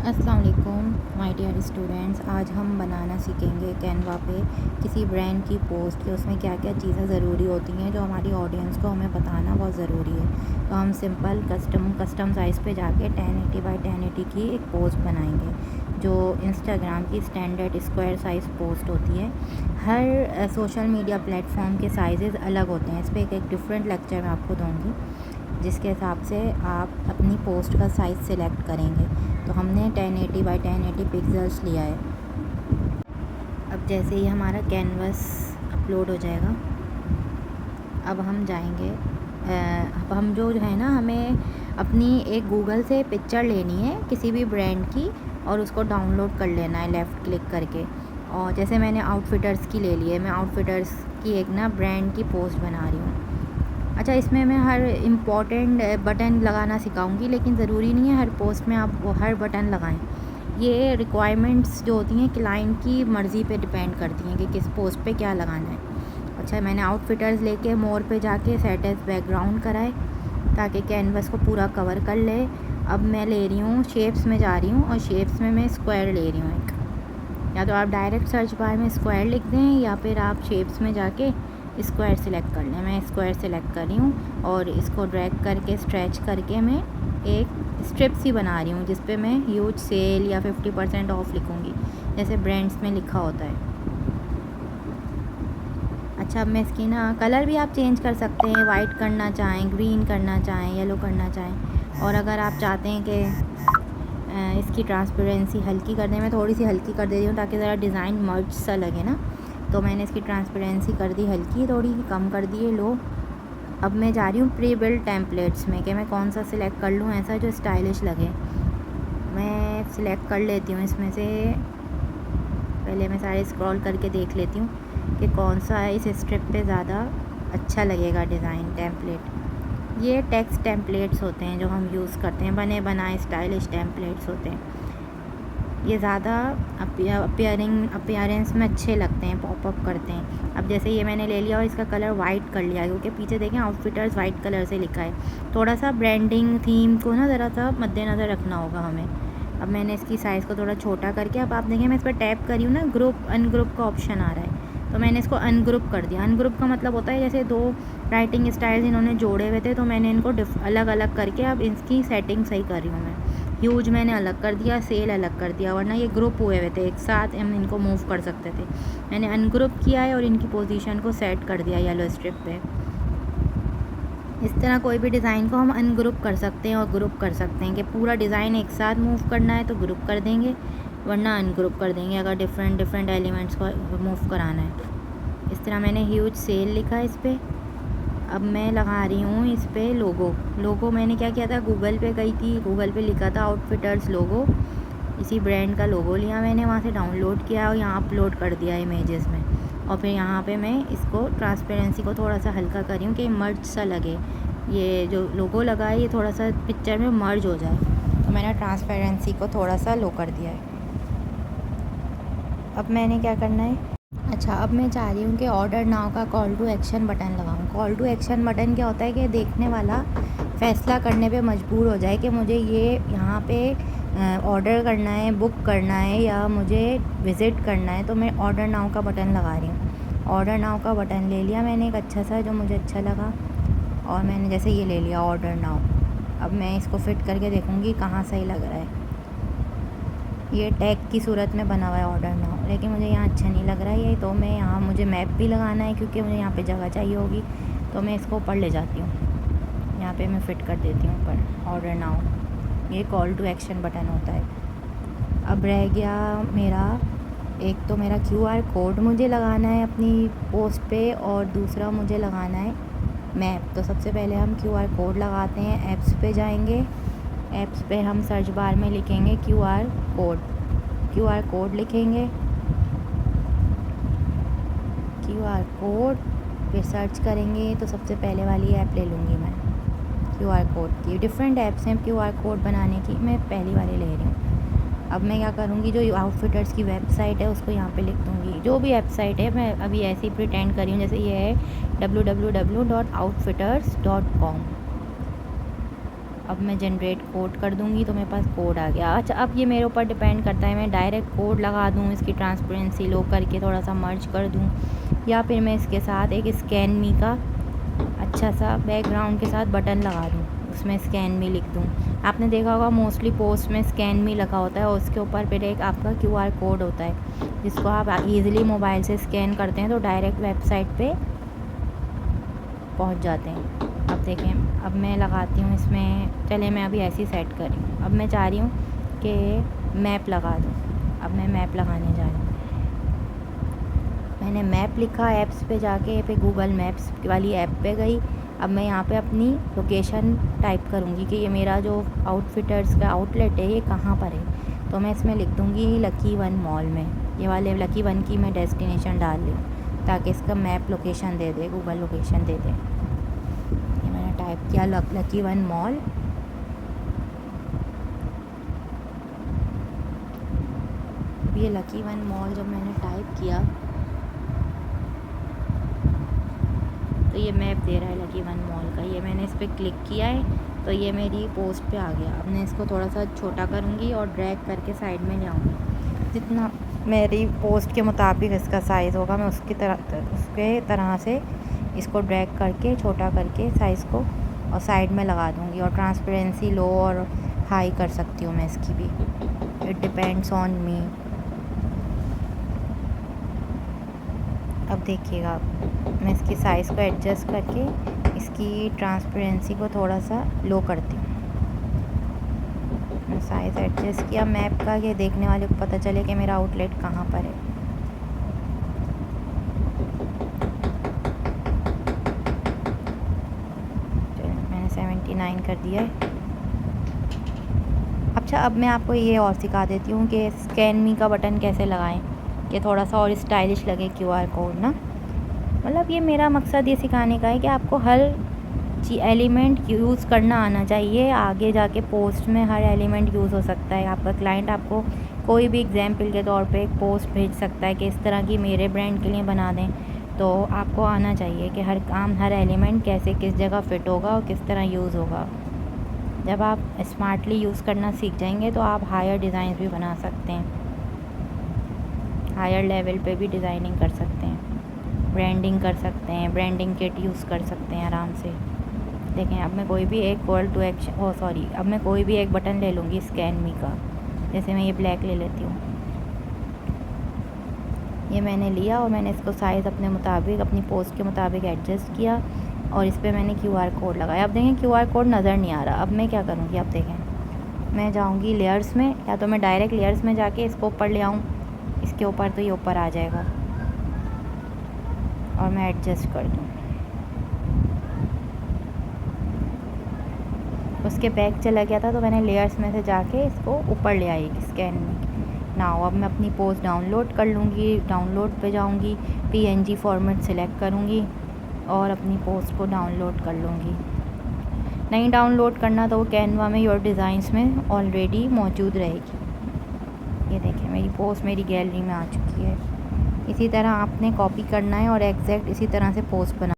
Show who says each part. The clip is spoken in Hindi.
Speaker 1: अस्सलाम वालेकुम माय डियर स्टूडेंट्स। आज हम बनाना सीखेंगे कैनवा पे किसी ब्रांड की पोस्ट कि उसमें क्या क्या चीज़ें ज़रूरी होती हैं जो हमारी ऑडियंस को हमें बताना बहुत ज़रूरी है। तो हम सिंपल कस्टम साइज़ पे जाके 1080 बाई 1080 की एक पोस्ट बनाएंगे जो इंस्टाग्राम की स्टैंडर्ड स्क्वायर साइज़ पोस्ट होती है। हर सोशल मीडिया प्लेटफॉर्म के साइज़ अलग होते हैं। इस पर एक डिफरेंट लेक्चर मैं आपको दूँगी जिसके हिसाब से आप अपनी पोस्ट का साइज़ सिलेक्ट करेंगे। तो हमने 1080 बाई 1080 पिक्सल्स लिया है। अब जैसे ही हमारा कैनवस अपलोड हो जाएगा, अब हम जाएंगे अब हम जो है ना, हमें अपनी एक गूगल से पिक्चर लेनी है किसी भी ब्रांड की और उसको डाउनलोड कर लेना है लेफ़्ट क्लिक करके। और जैसे मैंने आउटफिटर्स की ले ली है, मैं आउटफिटर्स की एक ना ब्रांड की पोस्ट बना रही हूँ। अच्छा, इसमें मैं हर इम्पॉर्टेंट बटन लगाना सिखाऊंगी, लेकिन ज़रूरी नहीं है हर पोस्ट में आप वो हर बटन लगाएं। ये रिक्वायरमेंट्स जो होती हैं क्लाइंट की मर्ज़ी पे डिपेंड करती हैं कि किस पोस्ट पे क्या लगाना है। अच्छा, मैंने आउटफिटर्स लेके मोर पे जाके सेट एज बैकग्राउंड कराए ताकि कैनवस को पूरा कवर कर ले। अब मैं ले रही हूँ शेप्स में जा रही हूँ और शेप्स में मैं स्क्वायर ले रही हूँ एक। या तो आप डायरेक्ट सर्च बार में स्क्वायर लिख दें या फिर आप शेप्स में जाके स्क्वायर सिलेक्ट कर लें। मैं स्क्वायर सिलेक्ट कर रही हूँ और इसको ड्रैग करके स्ट्रेच करके मैं एक स्ट्रिप्स ही बना रही हूँ जिस पे मैं ह्यूज सेल या 50% ऑफ लिखूँगी जैसे ब्रांड्स में लिखा होता है। अच्छा, अब मैं इसकी ना कलर भी आप चेंज कर सकते हैं, वाइट करना चाहें, ग्रीन करना चाहें, येलो करना चाहें। और अगर आप चाहते हैं कि इसकी ट्रांसपेरेंसी हल्की कर दें, मैं थोड़ी सी हल्की कर दे रही हूँ ताकि ज़रा डिज़ाइन मर्ज सा लगे ना। तो मैंने इसकी ट्रांसपेरेंसी कर दी हल्की, थोड़ी कम कर दी है लो। अब मैं जा रही हूँ प्री बिल्ड टेम्पलेट्स में कि मैं कौन सा सिलेक्ट कर लूँ ऐसा जो स्टाइलिश लगे। मैं सिलेक्ट कर लेती हूँ इसमें से, पहले मैं सारे स्क्रॉल करके देख लेती हूँ कि कौन सा इस स्ट्रिप पे ज़्यादा अच्छा लगेगा डिज़ाइन टेम्पलेट। ये टेक्स्ट टेम्पलेट्स होते हैं जो हम यूज़ करते हैं, बने बनाए स्टाइलिश टेम्पलेट्स होते हैं। ये ज़्यादा अपीयरेंस में अच्छे लगते हैं, पॉपअप करते हैं। अब जैसे ये मैंने ले लिया और इसका कलर वाइट कर लिया क्योंकि पीछे देखें आउटफिटर्स वाइट कलर से लिखा है। थोड़ा सा ब्रांडिंग थीम को ना ज़रा सा मद्देनज़र रखना होगा हमें। अब मैंने इसकी साइज़ को थोड़ा छोटा करके, अब आप देखें मैं इस पर टैप करी हूँ ना, ग्रुप अनग्रुप का ऑप्शन आ रहा है, तो मैंने इसको अनग्रुप कर दिया। अनग्रुप का मतलब होता है जैसे दो राइटिंग स्टाइल्स इन्होंने जोड़े हुए थे तो मैंने इनको अलग अलग करके अब इसकी सेटिंग सही कर रही हूँ मैं। ह्यूज मैंने अलग कर दिया, सेल अलग कर दिया, वरना ये ग्रुप हुए हुए थे एक साथ, हम इनको मूव कर सकते थे। मैंने अनग्रुप किया है और इनकी पोजीशन को सेट कर दिया येलो स्ट्रिप पे। इस तरह कोई भी डिज़ाइन को हम अनग्रुप कर सकते हैं और ग्रुप कर सकते हैं कि पूरा डिज़ाइन एक साथ मूव करना है तो ग्रुप कर देंगे, वरना अनग्रुप कर देंगे अगर डिफरेंट एलिमेंट्स को मूव कराना है। इस तरह मैंने ह्यूज सेल लिखा इस पर। अब मैं लगा रही हूँ इस पर लोगो मैंने क्या किया था, गूगल पे गई थी, गूगल पे लिखा था आउटफिटर्स लोगो, इसी ब्रांड का लोगो लिया मैंने, वहाँ से डाउनलोड किया और यहाँ अपलोड कर दिया इमेजेस में। और फिर यहाँ पे मैं इसको ट्रांसपेरेंसी को थोड़ा सा हल्का कर रही हूँ कि मर्ज सा लगे, ये जो लोगो लगा है ये थोड़ा सा पिक्चर में मर्ज हो जाए, तो मैंने ट्रांसपेरेंसी को थोड़ा सा लो कर दिया है। अब मैंने क्या करना है, अच्छा अब मैं चाह रही हूँ कि ऑर्डर नाउ का कॉल टू एक्शन बटन लगाऊँ। कॉल टू एक्शन बटन क्या होता है कि देखने वाला फ़ैसला करने पे मजबूर हो जाए कि मुझे ये यहाँ पे ऑर्डर करना है, बुक करना है या मुझे विज़िट करना है। तो मैं ऑर्डर नाउ का बटन लगा रही हूँ। ऑर्डर नाउ का बटन ले लिया मैंने एक अच्छा सा जो मुझे अच्छा लगा, और मैंने जैसे ये ले लिया ऑर्डर नाउ। अब मैं इसको फिट करके देखूँगी कहाँ सही लग रहा है। ये टैग की सूरत में बना हुआ है ऑर्डर नाउ, लेकिन मुझे यहाँ अच्छा नहीं लग रहा है ये, तो मैं यहाँ मुझे मैप भी लगाना है क्योंकि मुझे यहाँ पे जगह चाहिए होगी, तो मैं इसको ऊपर ले जाती हूँ, यहाँ पे मैं फ़िट कर देती हूँ ऊपर ऑर्डर नाउ। ये कॉल टू एक्शन बटन होता है। अब रह गया मेरा, एक तो मेरा QR कोड मुझे लगाना है अपनी पोस्ट पे और दूसरा मुझे लगाना है मैप। तो सबसे पहले हम QR कोड लगाते हैं, ऐप्स पे जाएंगे, ऐप्स पे हम सर्च बार में लिखेंगे QR कोड लिखेंगे, QR कोड, फिर सर्च करेंगे तो सबसे पहले वाली ऐप ले लूँगी मैं QR कोड की। डिफरेंट ऐप्स हैं QR कोड बनाने की, मैं पहली वाली ले रही हूँ। अब मैं क्या करूँगी, जो आउटफिटर्स की वेबसाइट है उसको यहाँ पे लिख दूँगी, जो भी वेबसाइट है, मैं अभी ऐसे ही प्रिटेंड कर रही हूँ जैसे ये है www.outfitters.com। अब मैं जनरेट कोड कर दूंगी तो मेरे पास कोड आ गया। अच्छा, अब ये मेरे ऊपर डिपेंड करता है, मैं डायरेक्ट कोड लगा दूँ, इसकी ट्रांसपेरेंसी लो करके थोड़ा सा मर्ज कर दूँ, या फिर मैं इसके साथ एक स्कैन मी का अच्छा सा बैकग्राउंड के साथ बटन लगा दूँ, उसमें स्कैन मी लिख दूँ। आपने देखा होगा मोस्टली पोस्ट में स्कैन मी लगा होता है और उसके ऊपर फिर एक आपका QR कोड होता है, जिसको आप ईज़िली मोबाइल से स्कैन करते हैं तो डायरेक्ट वेबसाइट पे पहुंच जाते हैं। अब देखें, अब मैं लगाती हूँ इसमें, चले मैं अभी ऐसी सेट कर रही हूँ। अब मैं चाह रही हूँ कि मैप लगा दूँ। अब मैं मैप लगाने जा रही हूँ। मैंने मैप लिखा, ऐप्स पे जाके पे गूगल मैप्स वाली ऐप पे गई। अब मैं यहाँ पे अपनी लोकेशन टाइप करूँगी कि ये मेरा जो आउटफिटर्स का आउटलेट है ये कहाँ पर है। तो मैं इसमें लिख दूँगी लकी वन मॉल में, ये वाले लकी वन की मैं डेस्टिनेशन डाल रही हूँ ताकि इसका मैप लोकेशन दे दे, गूगल लोकेशन दे दे। ये मैंने टाइप किया लकी वन मॉल। अब ये लकी वन मॉल जब मैंने टाइप किया तो ये मैप दे रहा है लकी वन मॉल का। ये मैंने इस पर क्लिक किया है तो ये मेरी पोस्ट पे आ गया। अब मैं इसको थोड़ा सा छोटा करूँगी और ड्रैग करके साइड में जाऊँगी। जितना मेरी पोस्ट के मुताबिक इसका साइज़ होगा मैं उसके तरह से इसको ड्रैग करके छोटा करके साइज़ को और साइड में लगा दूँगी। और ट्रांसपेरेंसी लो और हाई कर सकती हूँ मैं इसकी भी, इट डिपेंड्स ऑन मी। अब देखिएगा, मैं इसकी साइज़ को एडजस्ट करके इसकी ट्रांसपेरेंसी को थोड़ा सा लो करती हूँ। मैं साइज़ एडजस्ट किया मैप का कि देखने वाले को पता चले कि मेरा आउटलेट कहाँ पर है। मैंने 79 कर दिया है। अच्छा, अब मैं आपको ये और सिखा देती हूँ कि स्कैन मी का बटन कैसे लगाएं कि थोड़ा सा और स्टाइलिश लगे QR कोड ना। मतलब ये मेरा मकसद ये सिखाने का है कि आपको हर एलिमेंट यूज़ करना आना चाहिए। आगे जाके पोस्ट में हर एलिमेंट यूज़ हो सकता है। आपका क्लाइंट आपको कोई भी एग्जाम्पल के तौर पे एक पोस्ट भेज सकता है कि इस तरह की मेरे ब्रांड के लिए बना दें, तो आपको आना चाहिए कि हर काम हर एलिमेंट कैसे किस जगह फ़िट होगा और किस तरह यूज़ होगा। जब आप स्मार्टली यूज़ करना सीख जाएंगे तो आप हायर डिज़ाइन भी बना सकते हैं, हायर लेवल पे भी डिज़ाइनिंग कर सकते हैं, ब्रांडिंग कर सकते हैं, ब्रांडिंग किट यूज़ कर सकते हैं आराम से। देखें, अब मैं कोई भी एक कॉल टू एक्शन अब मैं कोई भी एक बटन ले लूँगी स्कैन मी का। जैसे मैं ये ब्लैक ले लेती हूँ, ये मैंने लिया और मैंने इसको साइज़ अपने मुताबिक अपनी पोस्ट के मुताबिक एडजस्ट किया और इस पर मैंने QR कोड लगाया। अब देखें QR कोड नज़र नहीं आ रहा। अब मैं क्या करूँगी, अब देखें, मैं जाऊँगी लेयर्स में, या तो मैं डायरेक्ट लेयर्स में जाके इसको ऊपर ले आऊँ, इसके ऊपर तो ये ऊपर आ जाएगा और मैं एडजस्ट कर दूँ। उसके बैक चला गया था तो मैंने लेयर्स में से जाके इसको ऊपर ले आई स्कैन में। नाउ अब मैं अपनी पोस्ट डाउनलोड कर लूँगी, डाउनलोड पे जाऊँगी, PNG फॉर्मेट सिलेक्ट करूँगी और अपनी पोस्ट को डाउनलोड कर लूँगी। नहीं डाउनलोड करना तो वो कैनवा में योर डिज़ाइंस में ऑलरेडी मौजूद रहेगी। ये देखें, मेरी पोस्ट मेरी गैलरी में आ चुकी है। इसी तरह आपने कॉपी करना है और एग्जैक्ट इसी तरह से पोस्ट बना